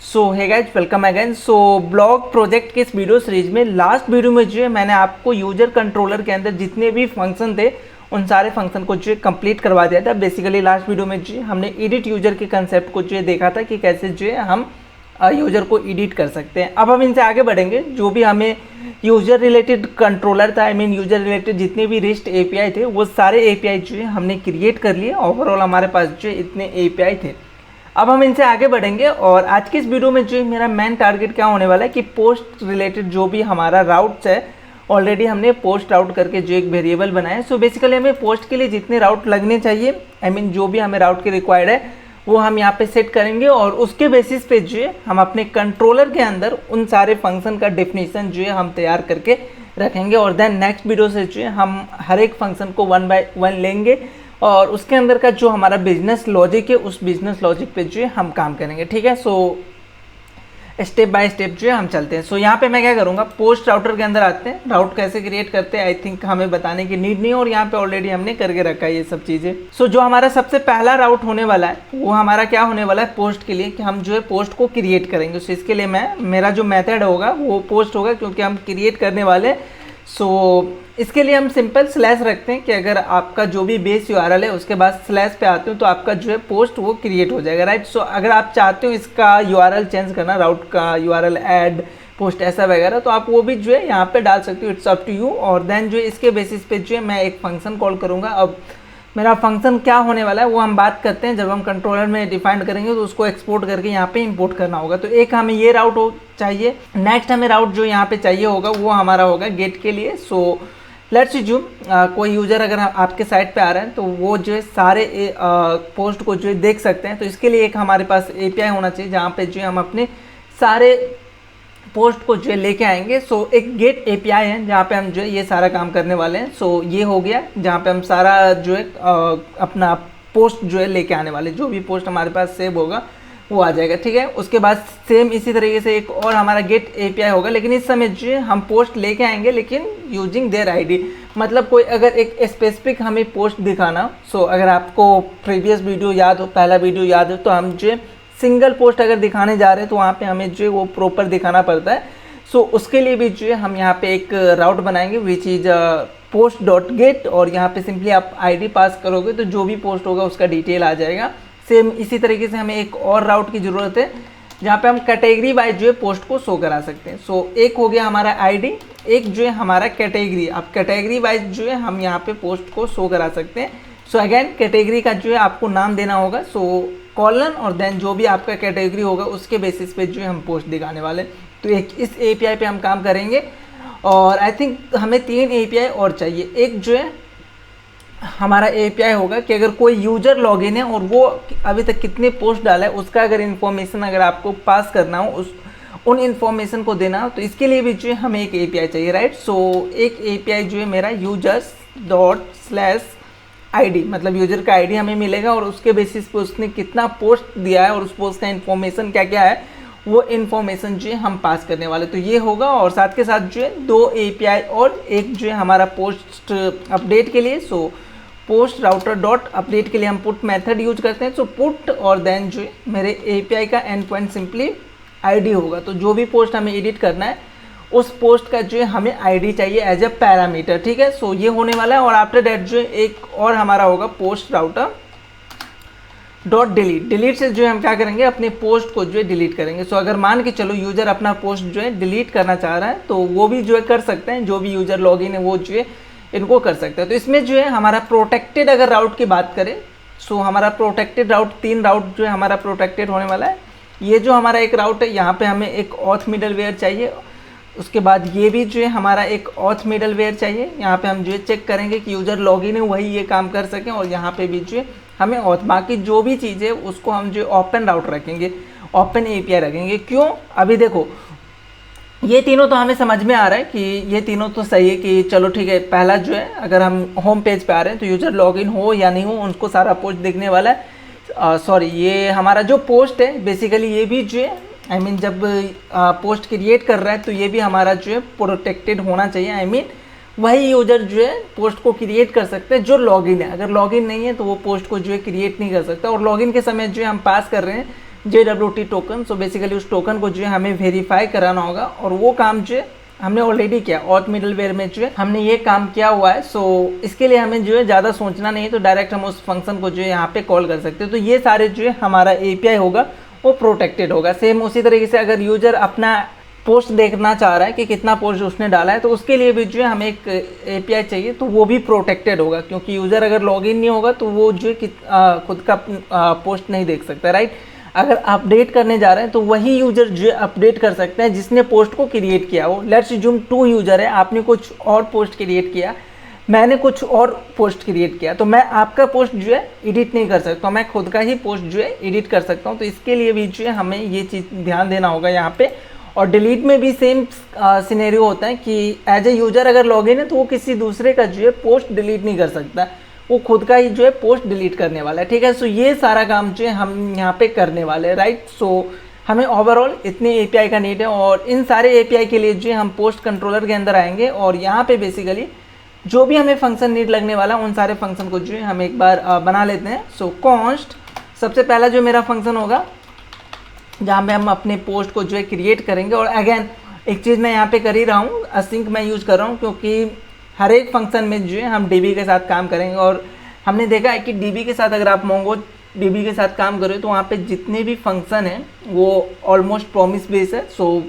सो hey guys, welcome again. So blog project के इस video series में लास्ट वीडियो में जो है मैंने आपको यूजर कंट्रोलर के अंदर जितने भी फंक्शन थे उन सारे फंक्शन को जो है कंप्लीट करवा दिया था। बेसिकली लास्ट वीडियो में जो है हमने एडिट यूजर के कंसेप्ट को जो है देखा था कि कैसे जो है हम यूजर को एडिट कर सकते हैं। अब हम इनसे आगे बढ़ेंगे। जो भी हमें यूजर रिलेटेड कंट्रोलर था, यूजर रिलेटेड जितने भी रेस्ट एपीआई थे वो सारे एपीआई जो है हमने क्रिएट कर लिए। ओवरऑल हमारे पास जो है इतने एपीआई थे। अब हम इनसे आगे बढ़ेंगे और आज की इस वीडियो में जो मेरा मेन टारगेट क्या होने वाला है कि पोस्ट रिलेटेड जो भी हमारा राउट्स है, ऑलरेडी हमने पोस्ट राउट करके जो एक वेरिएबल बनाया है। सो बेसिकली हमें पोस्ट के लिए जितने राउट लगने चाहिए, जो भी हमें राउट के रिक्वायर्ड है वो हम यहाँ पे सेट करेंगे और उसके बेसिस पे जो है हम अपने कंट्रोलर के अंदर उन सारे फंक्शन का डेफिनेशन जो है हम तैयार करके रखेंगे। और देन नेक्स्ट वीडियो से जो है हम हर एक फंक्शन को 1 बाय 1 लेंगे और उसके अंदर का जो हमारा बिजनेस लॉजिक है उस बिजनेस लॉजिक पे जो है हम काम करेंगे। ठीक है, सो स्टेप बाय स्टेप जो है हम चलते हैं। सो यहाँ पे मैं क्या करूँगा, पोस्ट राउटर के अंदर आते हैं। राउट कैसे क्रिएट करते हैं आई थिंक हमें बताने की नीड नहीं है और यहाँ पे ऑलरेडी हमने करके रखा है ये सब चीज़ें। सो जो हमारा सबसे पहला राउट होने वाला है वो हमारा क्या होने वाला है, पोस्ट के लिए कि हम जो है पोस्ट को क्रिएट करेंगे। सो इसके लिए मेरा जो मेथड होगा वो पोस्ट होगा क्योंकि हम क्रिएट करने वाले। सो इसके लिए हम सिंपल स्लैश रखते हैं कि अगर आपका जो भी बेस यूआरएल है उसके बाद स्लैश पे आते हो तो आपका जो है पोस्ट वो क्रिएट हो जाएगा, राइट। सो अगर आप चाहते हो इसका यूआरएल चेंज करना, राउट का यूआरएल ऐड पोस्ट ऐसा वगैरह, तो आप वो भी जो है यहाँ पे डाल सकते हो। It's up to you. और देन जो है इसके बेसिस पे जो है मैं एक फंक्शन कॉल करूँगा। अब मेरा फंक्शन क्या होने वाला है वो हम बात करते हैं जब हम कंट्रोलर में डिफाइन करेंगे तो उसको एक्सपोर्ट करके यहाँ पे इंपोर्ट करना होगा। तो एक हमें ये राउट चाहिए। नेक्स्ट हमें राउट जो यहाँ पे चाहिए होगा वो हमारा होगा गेट के लिए। सो लेट्स अज्यूम कोई यूज़र अगर आपके साइट पे आ रहा है तो वो जो है सारे पोस्ट को जो है देख सकते हैं। तो इसके लिए एक हमारे पास एपीआई होना चाहिए जहाँ पे जो है हम अपने सारे पोस्ट को जो है लेके आएंगे। सो एक गेट एपीआई है जहाँ पे हम जो है ये सारा काम करने वाले हैं। सो ये हो गया जहाँ पे हम सारा जो है अपना पोस्ट जो है लेके आने वाले, जो भी पोस्ट हमारे पास सेव होगा वो आ जाएगा। ठीक है, उसके बाद सेम इसी तरीके से एक और हमारा गेट एपीआई होगा, लेकिन इस समय जो है हम पोस्ट लेके आएंगे लेकिन यूजिंग देयर आईडी। मतलब कोई अगर एक स्पेसिफिक हमें पोस्ट दिखाना, सो अगर आपको प्रीवियस वीडियो याद हो, पहला वीडियो याद हो, तो हम जो है सिंगल पोस्ट अगर दिखाने जा रहे हैं तो वहाँ पे हमें जो है वो प्रॉपर दिखाना पड़ता है। सो उसके लिए भी जो है हम यहाँ पे एक राउट बनाएंगे which is post dot gate और यहाँ पे सिंपली आप आईडी पास करोगे तो जो भी पोस्ट होगा उसका डिटेल आ जाएगा। सेम इसी तरीके से हमें एक और राउट की ज़रूरत है जहाँ पे हम कैटेगरी वाइज जो है पोस्ट को शो करा सकते हैं। सो एक हो गया हमारा आईडी, एक जो है हमारा कैटेगरी। अब कैटेगरी वाइज जो है हम यहाँ पे पोस्ट को शो करा सकते हैं। सो अगेन कैटेगरी का जो है आपको नाम देना होगा, सो कॉलन और देन जो भी आपका कैटेगरी होगा उसके बेसिस पे जो है हम पोस्ट दिखाने वाले। तो एक इस एपीआई पे हम काम करेंगे और आई थिंक हमें 3 एपीआई और चाहिए। एक जो है हमारा एपीआई होगा कि अगर कोई यूजर लॉगिन है और वो अभी तक कितने पोस्ट डाला है उसका अगर इन्फॉर्मेशन अगर आपको पास करना हो, उन इन्फॉर्मेशन को देना हो, तो इसके लिए भी जो है हमें एक एपीआई चाहिए, राइट। सो एक एपीआई जो है मेरा यूजर्स डॉट स्लैश आईडी, मतलब यूजर का आईडी हमें मिलेगा और उसके बेसिस पे उसने कितना पोस्ट दिया है और उस पोस्ट का इन्फॉर्मेशन क्या क्या है वो इन्फॉर्मेशन जो है हम पास करने वाले। तो ये होगा और साथ के साथ जो है 2 एपीआई और एक जो है हमारा पोस्ट अपडेट के लिए। So post router dot update के लिए हम पुट मेथड यूज करते हैं। सो पुट और देन जो है मेरे एपीआई का एंड पॉइंट सिंपली आईडी होगा। तो जो भी पोस्ट हमें एडिट करना है उस पोस्ट का जो है हमें आईडी चाहिए एज ए पैरामीटर। ठीक है, सो ये होने वाला है और आफ्टर दैट जो है एक और हमारा होगा post router dot delete. Delete से जो है हम क्या करेंगे, अपने पोस्ट को जो है डिलीट करेंगे। सो अगर मान के चलो यूज़र अपना पोस्ट जो है डिलीट करना चाह रहा है तो वो भी जो है कर सकते हैं, जो भी यूज़र लॉगिन है वो जो है इनको कर सकते हैं। तो इसमें जो है हमारा प्रोटेक्टेड अगर राउट की बात करें, सो हमारा प्रोटेक्टेड राउट 3 राउट जो है हमारा प्रोटेक्टेड होने वाला है। ये जो हमारा एक राउट है यहाँ पे हमें एक ऑथ मिडलवेयर चाहिए। उसके बाद ये भी जो है हमारा एक ऑथ मिडलवेयर चाहिए। यहाँ पे हम जो है चेक करेंगे कि यूज़र लॉगिन है वही ये काम कर सकें और यहाँ पे भी जो है हमें ऑथ, बाकी जो भी चीज़ है उसको हम जो ओपन राउट रखेंगे, ओपन एपीआई रखेंगे। क्यों, अभी देखो ये तीनों तो हमें समझ में आ रहा है कि ये तीनों तो सही है कि चलो ठीक है। पहला जो है अगर हम होम पेज पे आ रहे हैं तो यूज़र लॉगिन हो या नहीं हो उनको सारा पोस्ट दिखने वाला है। सॉरी, ये हमारा जो पोस्ट है बेसिकली ये भी जो है जब पोस्ट क्रिएट कर रहा है तो ये भी हमारा जो है प्रोटेक्टेड होना चाहिए। वही यूजर जो है पोस्ट को क्रिएट कर सकते हैं जो लॉगिन है। अगर लॉगिन नहीं है तो वो पोस्ट को जो है क्रिएट नहीं कर सकता। और लॉगिन के समय जो है हम पास कर रहे हैं JWT टोकन। सो बेसिकली उस टोकन को जो है हमें वेरीफाई कराना होगा और वो काम जो है हमने ऑलरेडी किया। ऑथ मिडलवेयर में जो है हमने ये काम किया हुआ है। सो इसके लिए हमें जो है ज़्यादा सोचना नहीं है, तो डायरेक्ट हम उस फंक्शन को जो है यहाँ पे कॉल कर सकते हैं। तो ये सारे जो है हमारा API होगा वो प्रोटेक्टेड होगा। सेम उसी तरीके से अगर यूजर अपना पोस्ट देखना चाह रहा है कि कितना पोस्ट उसने डाला है, तो उसके लिए भी जो है हमें एक API चाहिए, तो वो भी प्रोटेक्टेड होगा, क्योंकि यूज़र अगर लॉगिन नहीं होगा तो वो जो है खुद का पोस्ट नहीं देख सकता, राइट। अगर अपडेट करने जा रहे हैं तो वही यूजर जो अपडेट कर सकते हैं जिसने पोस्ट को क्रिएट किया हो। लेट्स अज्यूम 2 यूजर है, आपने कुछ और पोस्ट क्रिएट किया, मैंने कुछ और पोस्ट क्रिएट किया, तो मैं आपका पोस्ट जो है एडिट नहीं कर सकता, मैं खुद का ही पोस्ट जो है एडिट कर सकता हूँ। तो इसके लिए भी जो है हमें ये चीज़ ध्यान देना होगा यहाँ पे। और डिलीट में भी सेम सिनेरियो होता है कि एज ए यूजर अगर लॉगिन है तो वो किसी दूसरे का जो है पोस्ट डिलीट नहीं कर सकता, वो खुद का ही जो है पोस्ट डिलीट करने वाला है, ठीक है। सो ये सारा काम जो है हम यहाँ पे करने वाले हैं, राइट। सो हमें ओवरऑल इतने API का नीड है, और इन सारे API के लिए जो है हम पोस्ट कंट्रोलर के अंदर आएंगे और यहाँ पे बेसिकली जो भी हमें फंक्शन नीड लगने वाला उन सारे फंक्शन को जो है हम एक बार बना लेते हैं। सो कॉन्स्ट सबसे पहला जो मेरा फंक्शन होगा जहाँ पे हम अपने पोस्ट को जो है क्रिएट करेंगे। और अगेन एक चीज़ मैं यहाँ पे कर ही रहा हूँ, असिंक मैं यूज़ कर रहा हूँ, क्योंकि हर एक फंक्शन में जो है हम DB के साथ काम करेंगे। और हमने देखा है कि DB के साथ अगर आप MongoDB के साथ काम करें तो वहाँ पे जितने भी फंक्शन हैं वो ऑलमोस्ट प्रॉमिस बेस है। सो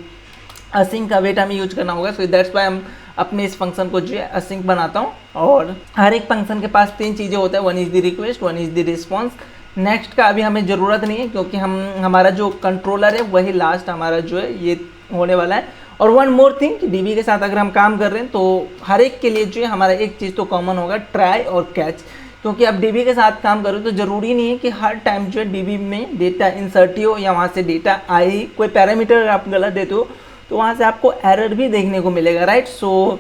असिंक अवेट हमें यूज करना होगा। सो दैट्स वाई हम अपने इस फंक्शन को जो है असिंक बनाता हूँ। और हर एक फंक्शन के पास 3 चीज़ें होता है, 1 is the request, 1 is the response, next का अभी हमें ज़रूरत नहीं है क्योंकि हमारा जो कंट्रोलर है वही लास्ट हमारा जो है ये होने वाला है। और वन मोर थिंग कि DB के साथ अगर हम काम कर रहे हैं तो हर एक के लिए जो है हमारा एक चीज़ तो कॉमन होगा, ट्राई और कैच। क्योंकि आप DB के साथ काम करो तो ज़रूरी नहीं है कि हर टाइम जो है DB में डेटा इंसर्ट ही हो या वहाँ से डेटा आए ही। कोई पैरामीटर आप गलत देते हो तो वहाँ से आपको एरर भी देखने को मिलेगा, राइट। सो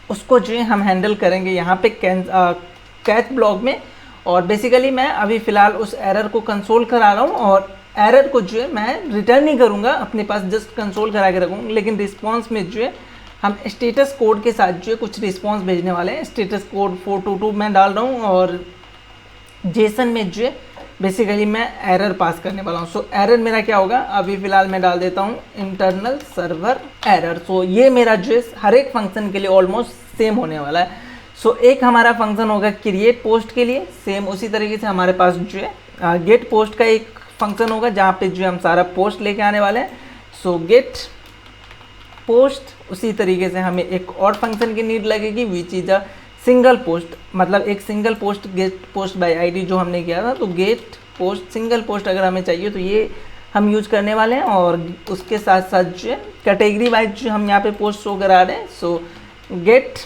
उसको जो है हम हैंडल करेंगे यहाँ पे कैच ब्लॉक में। और बेसिकली मैं अभी फ़िलहाल उस एरर को कंसोल करा रहा हूँ, और एरर को जो है मैं रिटर्न नहीं करूँगा अपने पास, जस्ट कंसोल करा के रखूँगा। लेकिन रिस्पॉन्स में जो है हम स्टेटस कोड के साथ जो है कुछ रिस्पॉन्स भेजने वाले हैं। स्टेटस कोड 422 मैं डाल रहा हूँ, और जेसन में जो है बेसिकली मैं एरर पास करने वाला हूँ। सो एरर मेरा क्या होगा, अभी फ़िलहाल मैं डाल देता हूँ इंटरनल सर्वर एरर। सो ये मेरा जो है हर एक फंक्शन के लिए ऑलमोस्ट सेम होने वाला है। सो एक हमारा फंक्शन होगा क्रिएट पोस्ट के लिए, सेम उसी तरीके से हमारे पास जो है गेट पोस्ट का एक फंक्शन होगा जहाँ पे जो हम सारा पोस्ट लेके आने वाले हैं। सो गेट पोस्ट, उसी तरीके से हमें एक और फंक्शन की नीड लगेगी which is a single post, मतलब एक single post get post by ID जो हमने किया था। तो गेट पोस्ट सिंगल पोस्ट अगर हमें चाहिए तो ये हम यूज करने वाले हैं। और उसके साथ साथ जो है कैटेगरी वाइज जो हम यहाँ पे पोस्ट शो करा रहे हैं। सो गेट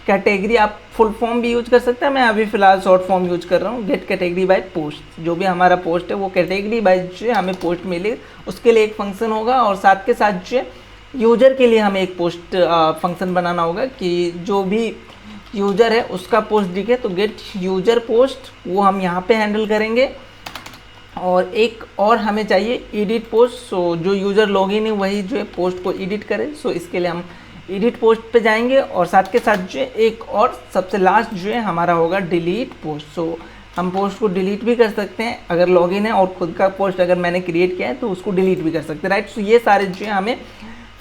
कैटेगरी आप फुल फॉर्म भी यूज कर सकते हैं, मैं अभी फ़िलहाल शॉर्ट फॉर्म यूज कर रहा हूँ। गेट कैटेगरी बाय पोस्ट, जो भी हमारा पोस्ट है वो कैटेगरी बाय जो है हमें पोस्ट मिले उसके लिए एक फंक्शन होगा। और साथ के साथ जो है यूजर के लिए हमें एक पोस्ट फंक्शन बनाना होगा कि जो भी यूजर है उसका पोस्ट दिखे। तो गेट यूजर पोस्ट वो हम यहाँ पे हैंडल करेंगे। और एक और हमें चाहिए एडिट पोस्ट। सो जो यूज़र लॉगिन है वही जो है पोस्ट को एडिट करे। सो इसके लिए हम एडिट पोस्ट पे जाएंगे। और साथ के साथ जो है एक और सबसे लास्ट जो है हमारा होगा डिलीट पोस्ट। सो हम पोस्ट को डिलीट भी कर सकते हैं अगर लॉगिन है, और खुद का पोस्ट अगर मैंने क्रिएट किया है तो उसको डिलीट भी कर सकते हैं, राइट। सो ये सारे जो है हमें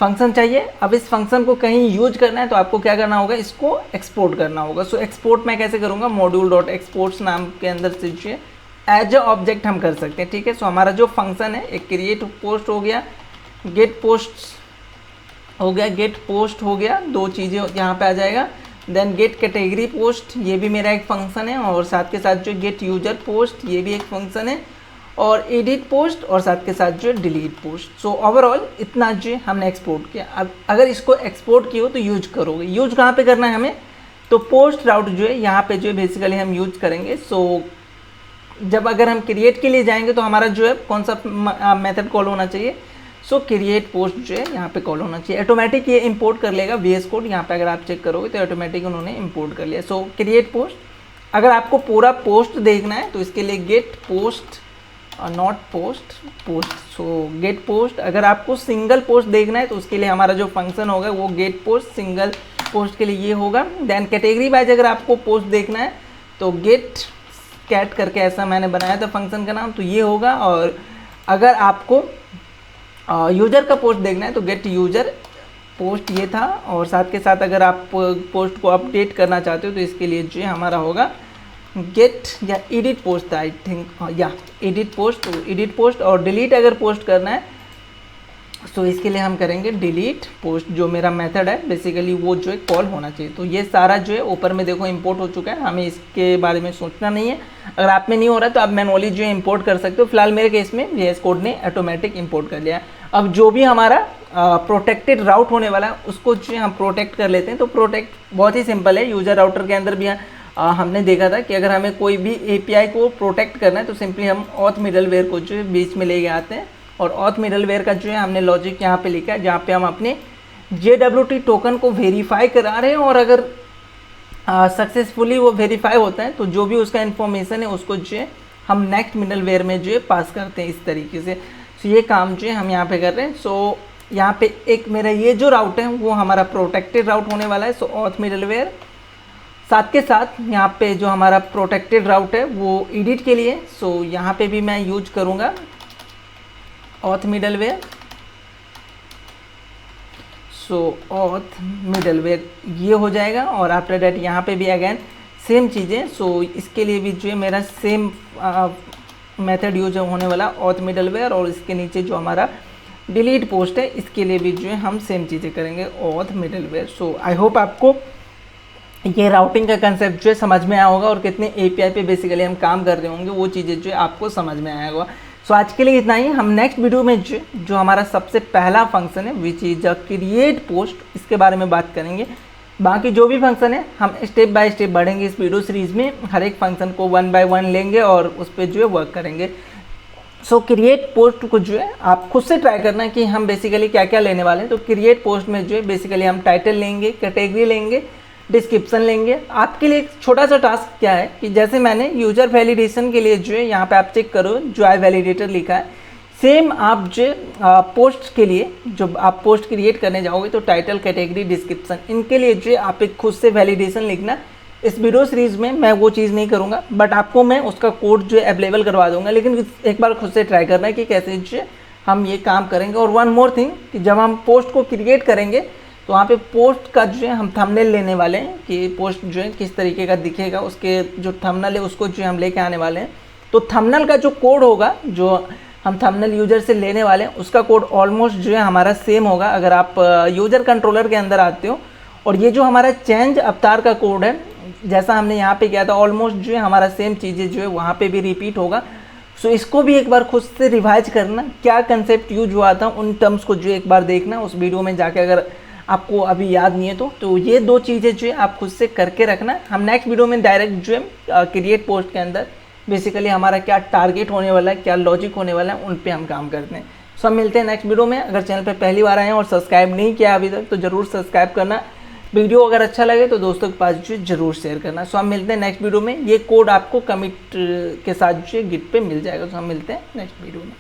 फंक्शन चाहिए। अब इस फंक्शन को कहीं यूज करना है तो आपको क्या करना होगा, इसको एक्सपोर्ट करना होगा। सो एक्सपोर्ट मैं कैसे करूँगा, module.exports नाम के अंदर से जो है एज अ ऑब्जेक्ट हम कर सकते हैं, ठीक है। सो हमारा जो फंक्शन है एक क्रिएट पोस्ट हो गया, गेट पोस्ट हो गया, गेट पोस्ट हो गया, 2 चीज़ें यहाँ पे आ जाएगा। देन गेट कैटेगरी पोस्ट, ये भी मेरा एक फंक्शन है। और साथ के साथ जो गेट यूजर पोस्ट ये भी एक फंक्शन है। और एडिट पोस्ट और साथ के साथ जो डिलीट पोस्ट। सो ओवरऑल इतना जो हमने एक्सपोर्ट किया। अब अगर इसको एक्सपोर्ट किया हो तो यूज करोगे, यूज कहाँ पे करना है हमें, तो पोस्ट राउट जो है यहाँ पे जो है बेसिकली हम यूज करेंगे। सो जब अगर हम क्रिएट के लिए जाएंगे तो हमारा जो है कौन सा मेथड कॉल होना चाहिए, सो क्रिएट पोस्ट जो है यहाँ पे कॉल होना चाहिए। ऑटोमेटिक ये इंपोर्ट कर लेगा VS कोड, यहाँ पे अगर आप चेक करोगे तो ऑटोमेटिक उन्होंने इंपोर्ट कर लिया। सो क्रिएट पोस्ट, अगर आपको पूरा पोस्ट देखना है तो इसके लिए get post not post post. So get post, अगर आपको सिंगल पोस्ट देखना है तो उसके लिए हमारा जो फंक्शन होगा वो गेट पोस्ट सिंगल पोस्ट के लिए ये होगा। देन कैटेगरी वाइज अगर आपको पोस्ट देखना है तो गेट कैट करके ऐसा मैंने बनाया था फंक्शन का नाम, तो ये होगा। और अगर आपको यूज़र का पोस्ट देखना है तो गेट यूज़र पोस्ट ये था, और साथ के साथ अगर आप पोस्ट को अपडेट करना चाहते हो तो इसके लिए जो है हमारा होगा गेट या एडिट पोस्ट था आई थिंक, या एडिट पोस्ट। तो एडिट पोस्ट और डिलीट अगर पोस्ट करना है तो इसके लिए हम करेंगे डिलीट पोस्ट, जो मेरा मेथड है बेसिकली वो जो है कॉल होना चाहिए। तो ये सारा जो है ऊपर में देखो इंपोर्ट हो चुका है, हमें इसके बारे में सोचना नहीं है। अगर आप में नहीं हो रहा है तो आप मैनुअली जो है इंपोर्ट कर सकते हो। फिलहाल मेरे केस में VS कोड ने ऑटोमेटिक इंपोर्ट कर लिया है। अब जो भी हमारा प्रोटेक्टेड राउट होने वाला है उसको जो है हम प्रोटेक्ट कर लेते हैं। तो प्रोटेक्ट बहुत ही सिंपल है, यूज़र राउटर के अंदर भी हमने देखा था कि अगर हमें कोई भी API को प्रोटेक्ट करना है तो सिंपली हम ऑथ मिडलवेयर को जो है बीच में ले आते हैं, और ऑथ मिडलवेयर का जो है हमने लॉजिक यहाँ पे लिखा है जहाँ पे हम अपने JWT टोकन को वेरीफाई करा रहे हैं, और अगर सक्सेसफुली वो वेरीफाई होता है तो जो भी उसका इन्फॉर्मेशन है उसको जो है हम नेक्स्ट मिडलवेयर में जो है पास करते हैं इस तरीके से। सो ये काम जो है हम यहाँ पे कर रहे हैं। सो यहाँ पे एक मेरा ये जो राउट है वो हमारा प्रोटेक्टेड राउट होने वाला है। सो ऑथ मिडलवेयर, साथ के साथ यहाँ पे जो हमारा प्रोटेक्टेड राउट है वो एडिट के लिए, सो यहाँ पे भी मैं यूज करूँगा ऑथ मिडलवेयर। सो ऑथ मिडलवेयर ये हो जाएगा, और आफ्टर दैट यहाँ पे भी अगेन सेम चीज़ें। सो इसके लिए भी जो है मेरा सेम मेथड यूज होने वाला ऑथ मिडलवेयर, और इसके नीचे जो हमारा डिलीट पोस्ट है इसके लिए भी जो है हम सेम चीज़ें करेंगे auth middleware. So I hope आपको ये राउटिंग का कंसेप्ट जो है समझ में आया होगा, और कितने API पे बेसिकली हम काम कर रहे होंगे वो चीज़ें जो है आपको समझ में आया होगा। सो आज के लिए इतना ही। हम नेक्स्ट वीडियो में जो हमारा सबसे पहला फंक्शन है which is a create post, इसके बारे में बात करेंगे। बाकी जो भी फंक्शन है हम स्टेप बाय स्टेप बढ़ेंगे इस वीडियो सीरीज़ में, हर एक फंक्शन को 1 by 1 लेंगे और उस पर जो है वर्क करेंगे। सो क्रिएट पोस्ट को जो है आप खुद से ट्राई करना कि हम बेसिकली क्या क्या लेने वाले हैं। तो क्रिएट पोस्ट में जो है बेसिकली हम टाइटल लेंगे, कैटेगरी लेंगे, डिस्क्रिप्शन लेंगे। आपके लिए एक छोटा सा टास्क क्या है कि जैसे मैंने यूज़र वैलिडेशन के लिए जो है यहाँ पे आप चेक करो जॉय वैलिडेटर लिखा है, सेम आप जो पोस्ट के लिए जो आप पोस्ट क्रिएट करने जाओगे तो टाइटल, कैटेगरी, डिस्क्रिप्शन, इनके लिए जो आप एक खुद से वैलिडेशन लिखना। इस वीडियो सीरीज़ में मैं वो चीज़ नहीं करूँगा, बट आपको मैं उसका कोड जो है अवेलेबल करवा दूँगा, लेकिन एक बार खुद से ट्राई करना है कि कैसे जो हम ये काम करेंगे। और वन मोर थिंग कि जब हम पोस्ट को क्रिएट करेंगे तो वहाँ पे पोस्ट का जो है हम थंबनेल लेने वाले हैं कि पोस्ट जो है किस तरीके का दिखेगा, उसके जो थंबनेल है उसको जो हम लेके आने वाले हैं। तो थंबनेल का जो कोड होगा जो हम थंबनेल यूज़र से लेने वाले हैं उसका कोड ऑलमोस्ट जो है हमारा सेम होगा। अगर आप यूज़र कंट्रोलर के अंदर आते हो, और ये जो हमारा चेंज अवतार का कोड है जैसा हमने यहाँ पे किया था ऑलमोस्ट जो है हमारा सेम चीज़ें जो है वहाँ पे भी रिपीट होगा। सो इसको भी एक बार खुद से रिवाइज करना, क्या कंसेप्ट यूज हुआ था उन टर्म्स को जो एक बार देखना उस वीडियो में जाके, अगर आपको अभी याद नहीं है तो ये दो चीज़ें जो है आप खुद से करके रखना। हम नेक्स्ट वीडियो में डायरेक्ट जो है क्रिएट पोस्ट के अंदर बेसिकली हमारा क्या टारगेट होने वाला है, क्या लॉजिक होने वाला है, उन पे हम काम करते हैं। सो हम मिलते हैं नेक्स्ट वीडियो में। अगर चैनल पे पहली बार आए हैं और सब्सक्राइब नहीं किया अभी तक तो ज़रूर सब्सक्राइब करना। वीडियो अगर अच्छा लगे तो दोस्तों के पास जो जरूर शेयर करना। सो हम मिलते हैं नेक्स्ट वीडियो में। ये कोड आपको कमिट के साथ जो गिट पे मिल जाएगा। तो हम मिलते हैं नेक्स्ट वीडियो में।